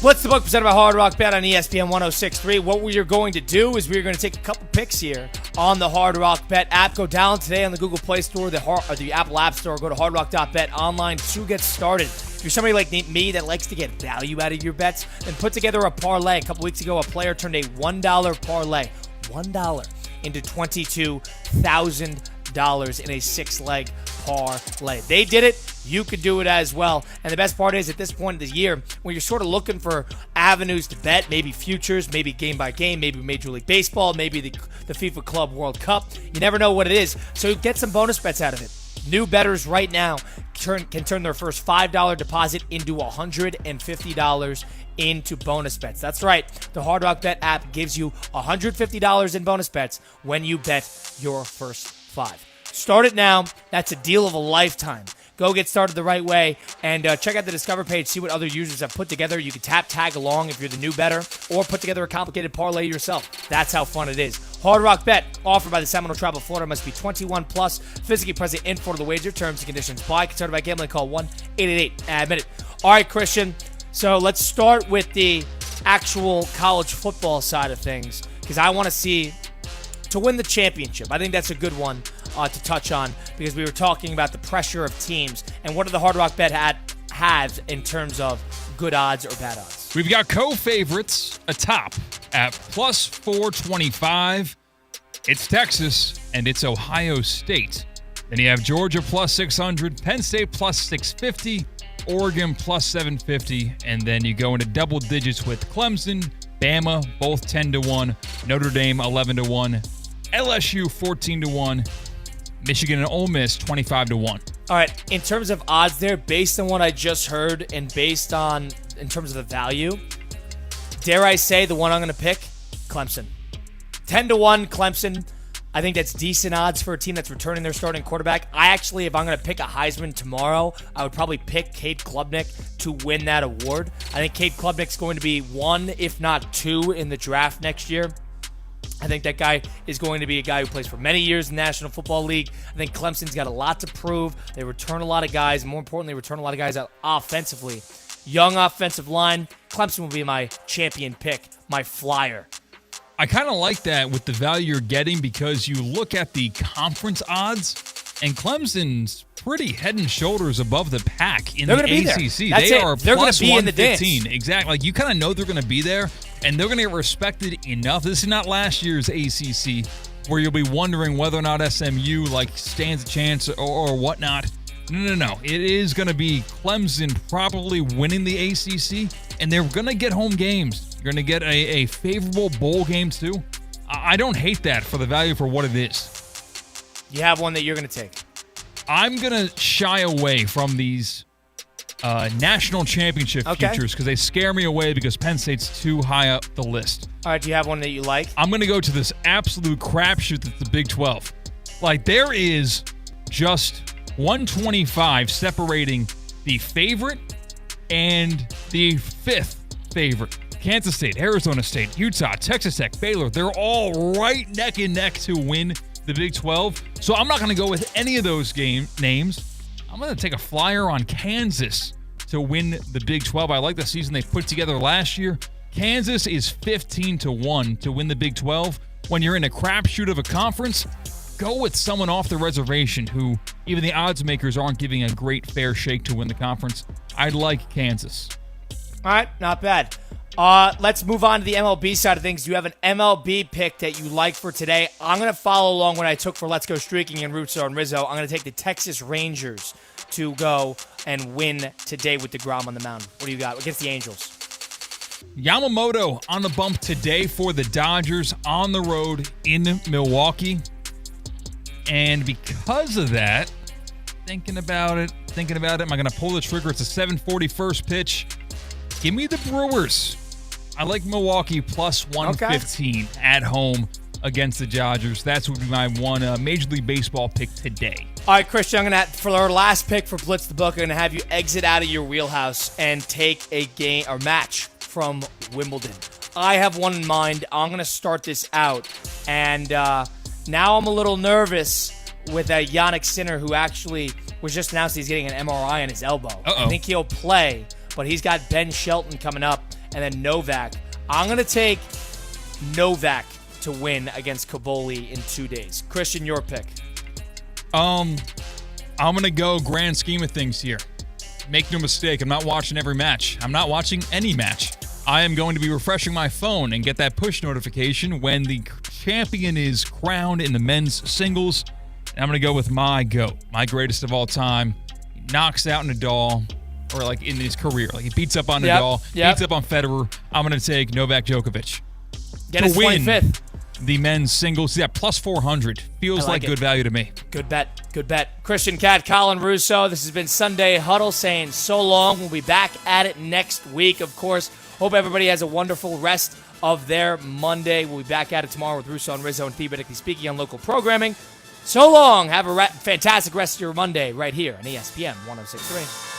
Blitz the Book presented by Hard Rock Bet on ESPN 106.3. What we are going to do is we're going to take a couple picks here on the Hard Rock Bet app. Go down today on the Google Play Store, the Apple App Store. Go to hardrock.bet online to get started. If you're somebody like me that likes to get value out of your bets, then put together a parlay. A couple weeks ago, a player turned a $1 parlay, $1 into $22,000 in a 6-leg parlay. They did it. You could do it as well. And the best part is, at this point of the year, when you're sort of looking for avenues to bet, maybe futures, maybe game by game, maybe Major League Baseball, maybe the FIFA Club World Cup, you never know what it is. So get some bonus bets out of it. New bettors right now can turn their first $5 deposit into $150 into bonus bets. That's right. The Hard Rock Bet app gives you $150 in bonus bets when you bet your first $5. Start it now. That's a deal of a lifetime. go get started the right way, and check out the Discover page, see what other users have put together. You can tag along if you're the new bettor, or put together a complicated parlay yourself. That's how fun it is. Hard Rock Bet, offered by the Seminole Tribe of Florida, must be 21 plus, physically present in Florida. The wager, terms and conditions apply. Concerned about gambling, call 1-888-ADMIT-IT. All right, Christian, so let's start with the actual college football side of things, because I want to see to win the championship. I think that's a good one to touch on, because we were talking about the pressure of teams and what do the Hard Rock Bet have in terms of good odds or bad odds. We've got co-favorites atop at plus 425. It's Texas and it's Ohio State. Then you have Georgia plus 600, Penn State plus 650, Oregon plus 750, and then you go into double digits with Clemson, Bama, both 10-1, Notre Dame 11-1, LSU 14-1, Michigan and Ole Miss 25-1. All right, in terms of odds there, based on what I just heard and based on in terms of the value, dare I say the one I'm going to pick, Clemson. 10-1 Clemson. I think that's decent odds for a team that's returning their starting quarterback. I actually, if I'm going to pick a Heisman tomorrow, I would probably pick Cade Klubnik to win that award. I think Cade Klubnik's going to be 1, if not 2, in the draft next year. I think that guy is going to be a guy who plays for many years in the National Football League. I think Clemson's got a lot to prove. They return a lot of guys, and more importantly, return a lot of guys out offensively. Young offensive line. Clemson will be my champion pick, my flyer. I kind of like that with the value you're getting, because you look at the conference odds, and Clemson's pretty head and shoulders above the pack in the ACC. They are plus 115. Exactly. Like, you kind of know they're going to be there, and they're going to get respected enough. This is not last year's ACC where you'll be wondering whether or not SMU stands a chance or whatnot. No. It is going to be Clemson probably winning the ACC, and they're going to get home games. You're going to get a favorable bowl game, too. I don't hate that for the value for what it is. You have one that you're going to take. I'm going to shy away from these national championship futures because they scare me away because Penn State's too high up the list. All right, do you have one that you like? I'm going to go to this absolute crapshoot that's the Big 12. Like, there is just 125 separating the favorite and the fifth favorite. Kansas State, Arizona State, Utah, Texas Tech, Baylor, they're all right neck and neck to win the Big 12. So I'm not going to go with any of those names. I'm going to take a flyer on Kansas to win the Big 12. I like the season they put together last year. Kansas is 15-1 to win the Big 12. When you're in a crapshoot of a conference, go with someone off the reservation who even the odds makers aren't giving a great fair shake to win the conference. I like Kansas. All right, not bad. Let's move on to the MLB side of things. Do you have an MLB pick that you like for today? I'm going to follow along what I took for Let's Go Streaking and Russo and Rizzo. I'm going to take the Texas Rangers to go and win today with DeGrom on the mound. What do you got against the Angels? Yamamoto on the bump today for the Dodgers on the road in Milwaukee. And because of that, thinking about it, am I going to pull the trigger? It's a 7:40 first pitch. Give me the Brewers. I like Milwaukee plus 115 at home against the Dodgers. That's would be my one Major League Baseball pick today. All right, Christian, I'm going to, for our last pick for Blitz the Book, I'm going to have you exit out of your wheelhouse and take a game or match from Wimbledon. I have one in mind. I'm going to start this out. And now I'm a little nervous with Yannick Sinner, who actually was just announced he's getting an MRI on his elbow. I think he'll play, but he's got Ben Shelton coming up and then Novak. I'm going to take Novak to win against Kaboli in 2 days. Christian, your pick. I'm going to go grand scheme of things here. Make no mistake, I'm not watching every match. I'm not watching any match. I am going to be refreshing my phone and get that push notification when the champion is crowned in the men's singles. And I'm going to go with my GOAT, my greatest of all time. He knocks out Nadal, or like in his career. Like he beats up on Nadal, beats up on Federer. I'm going to take Novak Djokovic Get his 25th. The men's singles. Yeah, plus 400. Feels like good value to me. Good bet. Good bet. Christian Cat, Colin Russo. This has been Sunday Huddle saying so long. We'll be back at it next week, of course. Hope everybody has a wonderful rest of their Monday. We'll be back at it tomorrow with Russo and Rizzo and theoretically speaking on local programming. So long. Have a fantastic rest of your Monday right here on ESPN 106.3.